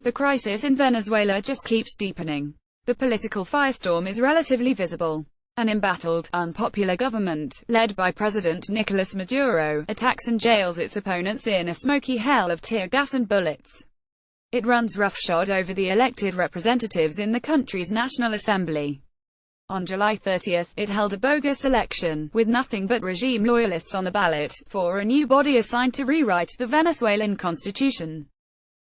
The crisis in Venezuela just keeps deepening. The political firestorm is relatively visible. An embattled, unpopular government, led by President Nicolas Maduro, attacks and jails its opponents in a smoky hell of tear gas and bullets. It runs roughshod over the elected representatives in the country's National Assembly. On July 30, it held a bogus election, with nothing but regime loyalists on the ballot, for a new body assigned to rewrite the Venezuelan constitution.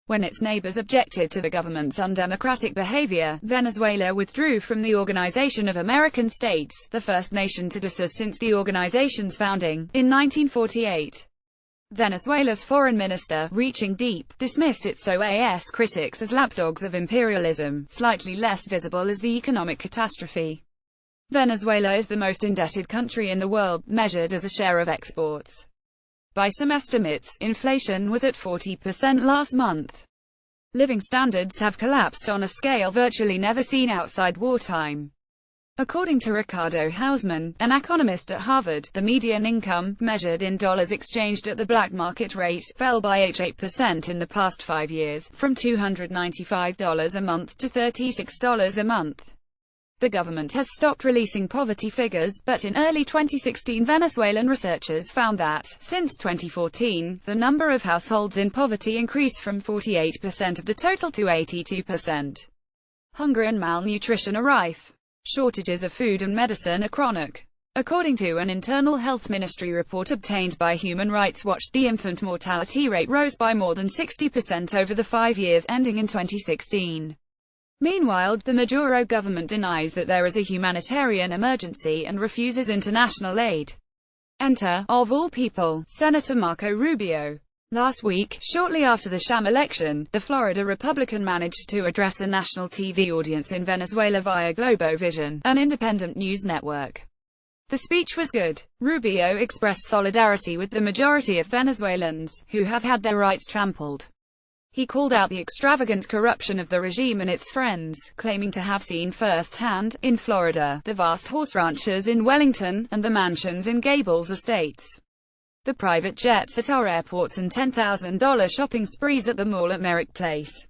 When its neighbors objected to the government's undemocratic behavior, Venezuela withdrew from the Organization of American States, the first nation to do so since the organization's founding, in 1948. Venezuela's foreign minister, reaching deep, dismissed its OAS critics as lapdogs of imperialism, slightly less visible as the economic catastrophe. Venezuela is the most indebted country in the world, measured as a share of exports. By some estimates, inflation was at 40% last month. Living standards have collapsed on a scale virtually never seen outside wartime. According to Ricardo Hausmann, an economist at Harvard, the median income, measured in dollars exchanged at the black market rate, fell by 8% in the past 5 years, from $295 a month to $36 a month. The government has stopped releasing poverty figures, but in early 2016 Venezuelan researchers found that, since 2014, the number of households in poverty increased from 48% of the total to 82%. Hunger and malnutrition are rife. Shortages of food and medicine are chronic. According to an internal health ministry report obtained by Human Rights Watch, the infant mortality rate rose by more than 60% over the 5 years ending in 2016. Meanwhile, the Maduro government denies that there is a humanitarian emergency and refuses international aid. Enter, of all people, Senator Marco Rubio. Last week, shortly after the sham election, the Florida Republican managed to address a national TV audience in Venezuela via Globovision, an independent news network. The speech was good. Rubio expressed solidarity with the majority of Venezuelans, who have had their rights trampled. He called out the extravagant corruption of the regime and its friends, claiming to have seen firsthand, in Florida, the vast horse ranches in Wellington, and the mansions in Gables Estates, the private jets at our airports and $10,000 shopping sprees at the mall at Merrick Place.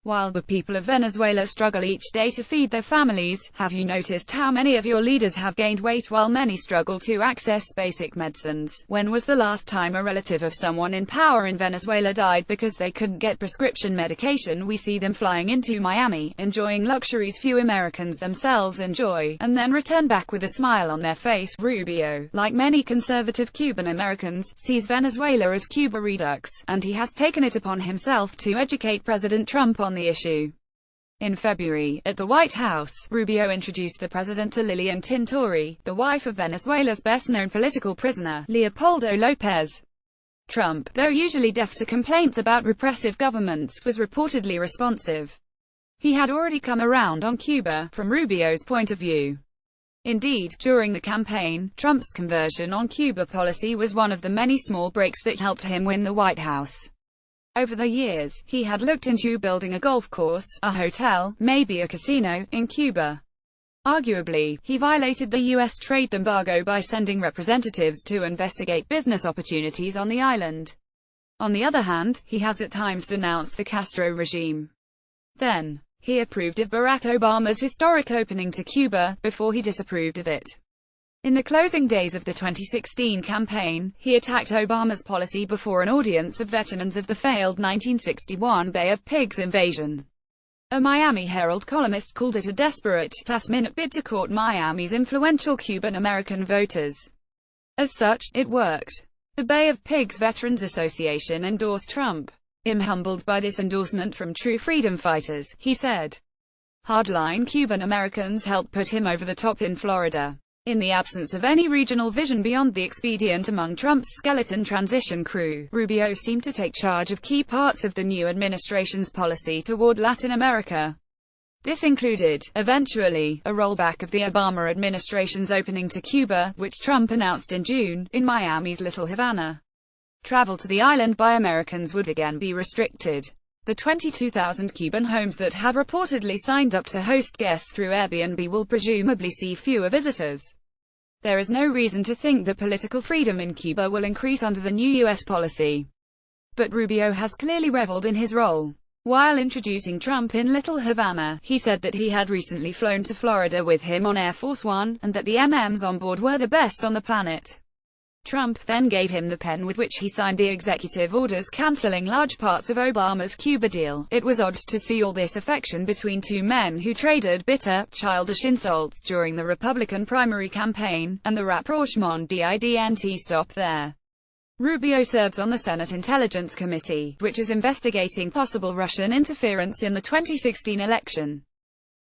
While the people of Venezuela struggle each day to feed their families, have you noticed how many of your leaders have gained weight while many struggle to access basic medicines? When was the last time a relative of someone in power in Venezuela died because they couldn't get prescription medication? We see them flying into Miami, enjoying luxuries few Americans themselves enjoy, and then return back with a smile on their face. Rubio, like many conservative Cuban Americans, sees Venezuela as Cuba Redux, and he has taken it upon himself to educate President Trump on the issue. In February, at the White House, Rubio introduced the president to Lilian Tintori, the wife of Venezuela's best-known political prisoner, Leopoldo López. Trump, though usually deaf to complaints about repressive governments, was reportedly responsive. He had already come around on Cuba, from Rubio's point of view. Indeed, during the campaign, Trump's conversion on Cuba policy was one of the many small breaks that helped him win the White House. Over the years, he had looked into building a golf course, a hotel, maybe a casino, in Cuba. Arguably, he violated the U.S. trade embargo by sending representatives to investigate business opportunities on the island. On the other hand, he has at times denounced the Castro regime. Then, he approved of Barack Obama's historic opening to Cuba, before he disapproved of it. In the closing days of the 2016 campaign, he attacked Obama's policy before an audience of veterans of the failed 1961 Bay of Pigs invasion. A Miami Herald columnist called it a desperate, last-minute bid to court Miami's influential Cuban-American voters. As such, it worked. The Bay of Pigs Veterans Association endorsed Trump. "I'm humbled by this endorsement from true freedom fighters," he said. Hardline Cuban-Americans helped put him over the top in Florida. In the absence of any regional vision beyond the expedient among Trump's skeleton transition crew, Rubio seemed to take charge of key parts of the new administration's policy toward Latin America. This included, eventually, a rollback of the Obama administration's opening to Cuba, which Trump announced in June, in Miami's Little Havana. Travel to the island by Americans would again be restricted. The 22,000 Cuban homes that have reportedly signed up to host guests through Airbnb will presumably see fewer visitors. There is no reason to think that political freedom in Cuba will increase under the new U.S. policy. But Rubio has clearly reveled in his role. While introducing Trump in Little Havana, he said that he had recently flown to Florida with him on Air Force One, and that the MMs on board were the best on the planet. Trump then gave him the pen with which he signed the executive orders canceling large parts of Obama's Cuba deal. It was odd to see all this affection between two men who traded bitter, childish insults during the Republican primary campaign, and the rapprochement didn't stop there. Rubio serves on the Senate Intelligence Committee, which is investigating possible Russian interference in the 2016 election.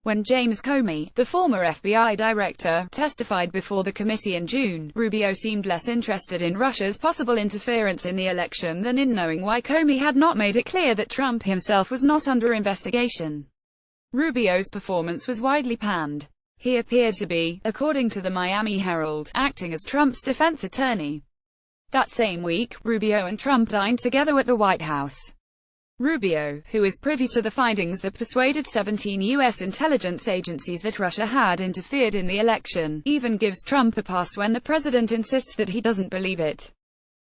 When James Comey, the former FBI director, testified before the committee in June, Rubio seemed less interested in Russia's possible interference in the election than in knowing why Comey had not made it clear that Trump himself was not under investigation. Rubio's performance was widely panned. He appeared to be, according to the Miami Herald, acting as Trump's defense attorney. That same week, Rubio and Trump dined together at the White House. Rubio, who is privy to the findings that persuaded 17 U.S. intelligence agencies that Russia had interfered in the election, even gives Trump a pass when the president insists that he doesn't believe it.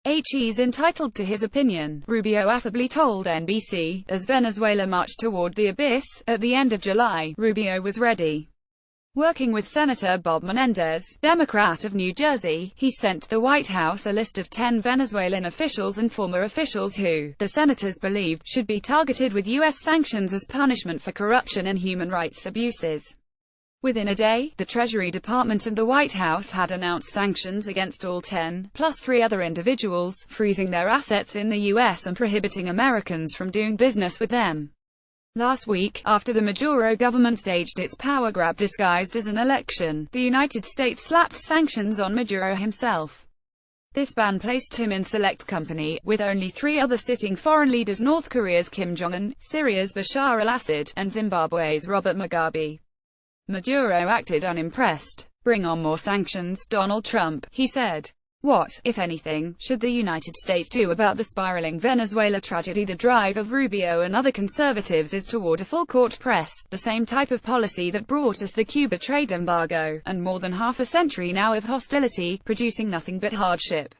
He's entitled to his opinion, Rubio affably told NBC. As Venezuela marched toward the abyss, at the end of July, Rubio was ready. Working with Senator Bob Menendez, Democrat of New Jersey, he sent the White House a list of 10 Venezuelan officials and former officials who, the senators believed, should be targeted with U.S. sanctions as punishment for corruption and human rights abuses. Within a day, the Treasury Department and the White House had announced sanctions against all 10, plus 3 other individuals, freezing their assets in the U.S. and prohibiting Americans from doing business with them. Last week, after the Maduro government staged its power grab disguised as an election, the United States slapped sanctions on Maduro himself. This ban placed him in select company, with only 3 other sitting foreign leaders: North Korea's Kim Jong-un, Syria's Bashar al-Assad, and Zimbabwe's Robert Mugabe. Maduro acted unimpressed. "Bring on more sanctions, Donald Trump," he said. What, if anything, should the United States do about the spiraling Venezuela tragedy? The drive of Rubio and other conservatives is toward a full-court press, the same type of policy that brought us the Cuba trade embargo, and more than half a century now of hostility, producing nothing but hardship.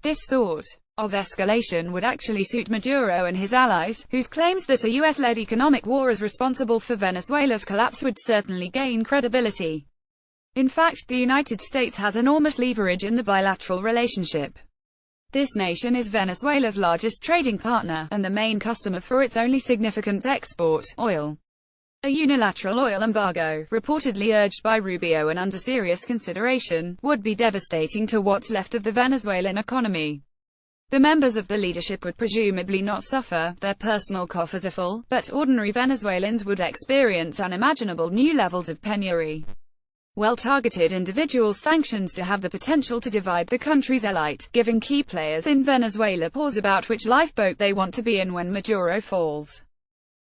This sort of escalation would actually suit Maduro and his allies, whose claims that a US-led economic war is responsible for Venezuela's collapse would certainly gain credibility. In fact, the United States has enormous leverage in the bilateral relationship. This nation is Venezuela's largest trading partner, and the main customer for its only significant export, oil. A unilateral oil embargo, reportedly urged by Rubio and under serious consideration, would be devastating to what's left of the Venezuelan economy. The members of the leadership would presumably not suffer, their personal coffers are full, but ordinary Venezuelans would experience unimaginable new levels of penury. Well-targeted individual sanctions to have the potential to divide the country's elite, giving key players in Venezuela pause about which lifeboat they want to be in when Maduro falls.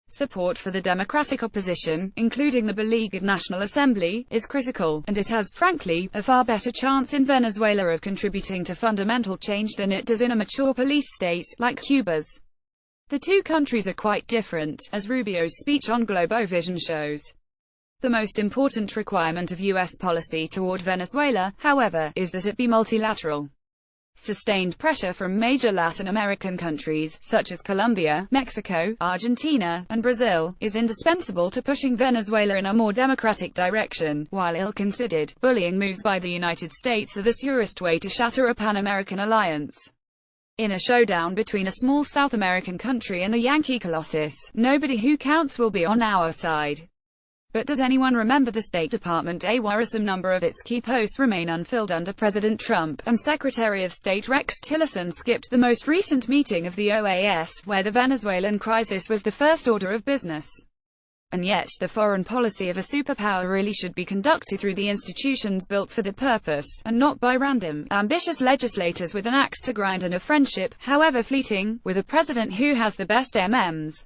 Support for the Democratic opposition, including the beleaguered National Assembly, is critical, and it has, frankly, a far better chance in Venezuela of contributing to fundamental change than it does in a mature police state, like Cuba's. The two countries are quite different, as Rubio's speech on Globovision shows. The most important requirement of U.S. policy toward Venezuela, however, is that it be multilateral. Sustained pressure from major Latin American countries, such as Colombia, Mexico, Argentina, and Brazil, is indispensable to pushing Venezuela in a more democratic direction. While ill-considered, bullying moves by the United States are the surest way to shatter a Pan-American alliance. In a showdown between a small South American country and the Yankee Colossus, nobody who counts will be on our side. But does anyone remember the State Department? A worrisome number of its key posts remain unfilled under President Trump, and Secretary of State Rex Tillerson skipped the most recent meeting of the OAS, where the Venezuelan crisis was the first order of business. And yet, the foreign policy of a superpower really should be conducted through the institutions built for the purpose, and not by random, ambitious legislators with an axe to grind and a friendship, however fleeting, with a president who has the best MMs.